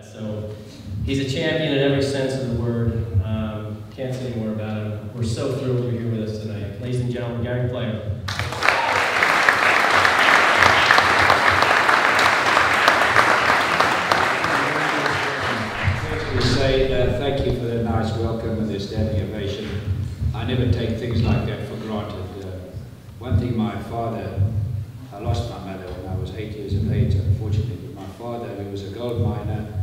So he's a champion in every sense of the word. Can't say more about him. We're so thrilled you're here with us tonight. Ladies and gentlemen, Gary Player. Thank you for the nice welcome and the standing ovation. I never take things like that for granted. One thing, my father, I lost my mother when I was 8 years of age, unfortunately, but my father, who was a gold miner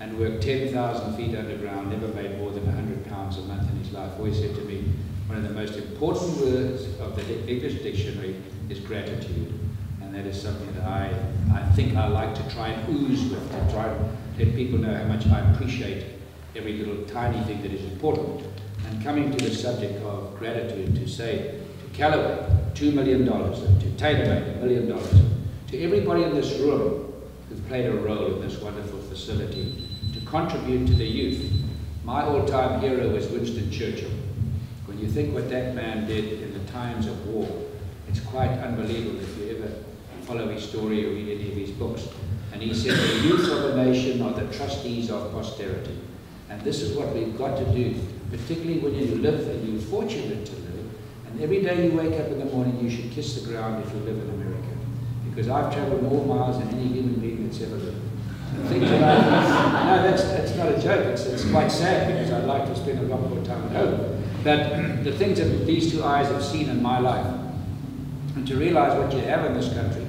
and worked 10,000 feet underground, never made more than £100 a month in his life, always said to me, one of the most important words of the English dictionary is gratitude. And that is something that I think I like to try and ooze with, to try and let people know how much I appreciate every little tiny thing that is important. And coming to the subject of gratitude, to say to Callaway, $2 million, and to TaylorMade, $1 million, to everybody in this room who've played a role in this wonderful facility, to contribute to the youth. My all-time hero was Winston Churchill. When you think what that man did in the times of war, it's quite unbelievable if you ever follow his story or read any of his books. And he said, the youth of a nation are the trustees of posterity. And this is what we've got to do, particularly when you live and you're fortunate to live. And every day you wake up in the morning, you should kiss the ground if you live in America. Because I've traveled more miles than any human being that's ever lived. And think about it. No, that's not a joke. It's quite sad, because I'd like to spend a lot more time at home. But the things that these two eyes have seen in my life, and to realize what you have in this country,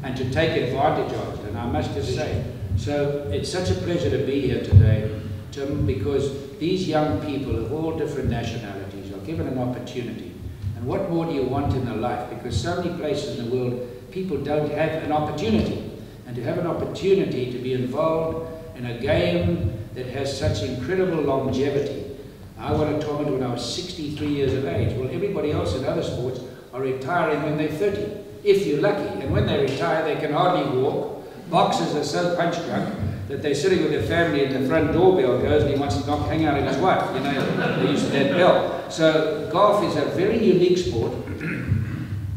and to take advantage of it, and I must just say, so it's such a pleasure to be here today, Tim, because these young people of all different nationalities are given an opportunity. And what more do you want in a life? Because so many places in the world, people don't have an opportunity. And to have an opportunity to be involved in a game that has such incredible longevity. I won a tournament when I was 63 years of age. Well, everybody else in other sports are retiring when they're 30, if you're lucky. And when they retire, they can hardly walk. Boxers are so punch-drunk that they're sitting with their family and the front doorbell goes and he wants to hang out at his wife. You know, they use that bell. So golf is a very unique sport.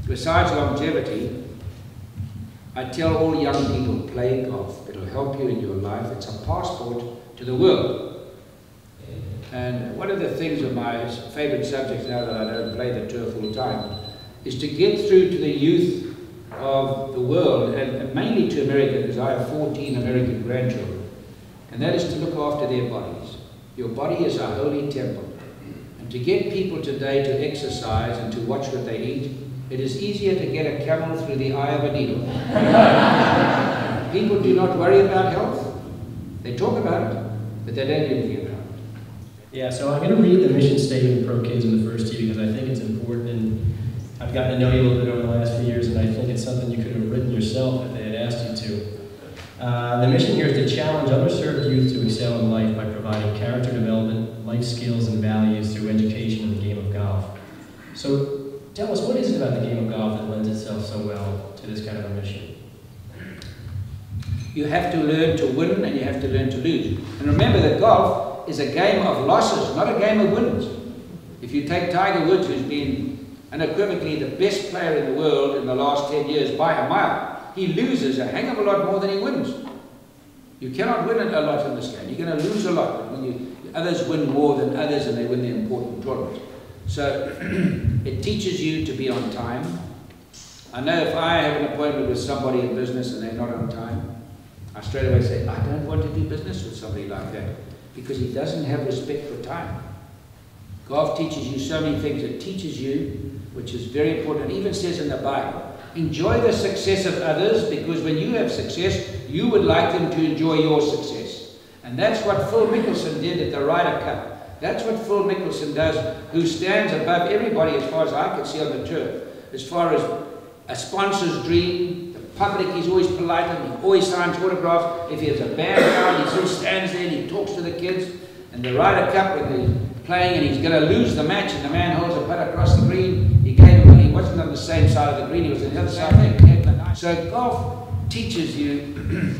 Besides longevity, I tell all young people, play golf. It'll help you in your life. It's a passport to the world. And one of the things of my favorite subjects, now that I don't play the tour full time, is to get through to the youth of the world, and mainly to America, because I have 14 American grandchildren, and that is to look after their bodies. Your body is a holy temple, and to get people today to exercise and to watch what they eat, it is easier to get a camel through the eye of a needle. People do not worry about health. They talk about it, but they don't do anything about it. Yeah, so I'm going to read the mission statement of Pro Kids in the first tee because I think it's important, and I've gotten to know you a little bit over the last few years, and I think it's something you could have written yourself if they had asked you to. The mission here is to challenge underserved youth to excel in life by providing character development, life skills, and values through education in the game of golf. So tell us, what is it about the game of golf that lends itself so well to this kind of a mission? You have to learn to win and you have to learn to lose. And remember that golf is a game of losses, not a game of wins. If you take Tiger Woods, who's been unequivocally the best player in the world in the last 10 years by a mile, he loses a hang of a lot more than he wins. You cannot win a lot in this game. You're going to lose a lot when others win more than others and they win the important tournaments. So it teaches you to be on time. I know if I have an appointment with somebody in business and they're not on time, I straight away say, I don't want to do business with somebody like that, because he doesn't have respect for time. Golf teaches you so many things. It teaches you, which is very important. It even says in the Bible, enjoy the success of others, because when you have success, you would like them to enjoy your success. And that's what Phil Mickelson did at the Ryder Cup. That's what Phil Mickelson does, who stands above everybody as far as I can see on the tour. As far as a sponsor's dream, the public, he's always polite and he always signs autographs. If he has a band around, he still stands there and he talks to the kids. And the Ryder Cup, when they're playing and he's going to lose the match and the man holds a putt across the green, he wasn't on the same side of the green, he was on the other side. So golf teaches you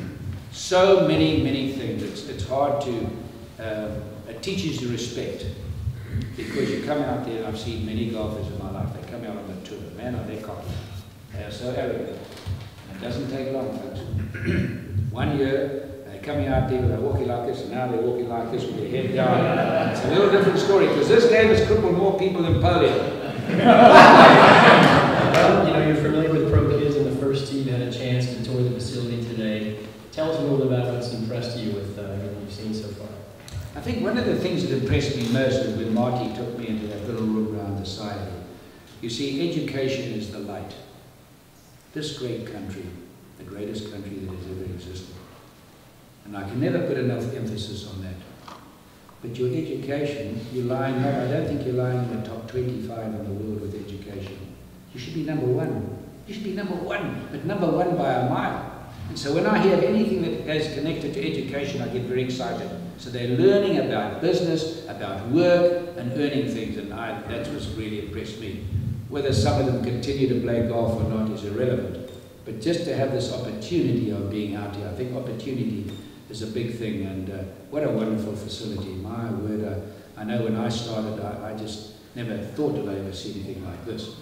so many things. It's hard to, it teaches you respect, because you come out there, and I've seen many golfers in my life, they come out on the tour, man, are they cocky. They are so arrogant. And it doesn't take long, folks. 1 year, they coming out there with a walkie like this, and now they're walking like this with their head down. It's a little different story, because this game has crippled more people than polio. Well, you know, you're familiar with Pro Kids and the first tee. You had a chance to tour the facility today. Tell us a little bit about what's impressed you with everything you've seen so far. I think one of the things that impressed me most was when Marty took me into that little room around the side here. You see, education is the light. This great country, the greatest country that has ever existed. And I can never put enough emphasis on that. But your education, you're lying up. I don't think you're lying in the top 25 in the world with education. You should be number one. You should be number one, but number one by a mile. And so when I hear of anything that is connected to education, I get very excited. So they're learning about business, about work, and earning things, and that's what's really impressed me. Whether some of them continue to play golf or not is irrelevant. But just to have this opportunity of being out here, I think opportunity is a big thing, and what a wonderful facility. My word, I know when I started, I just never thought that I'd ever see anything like this.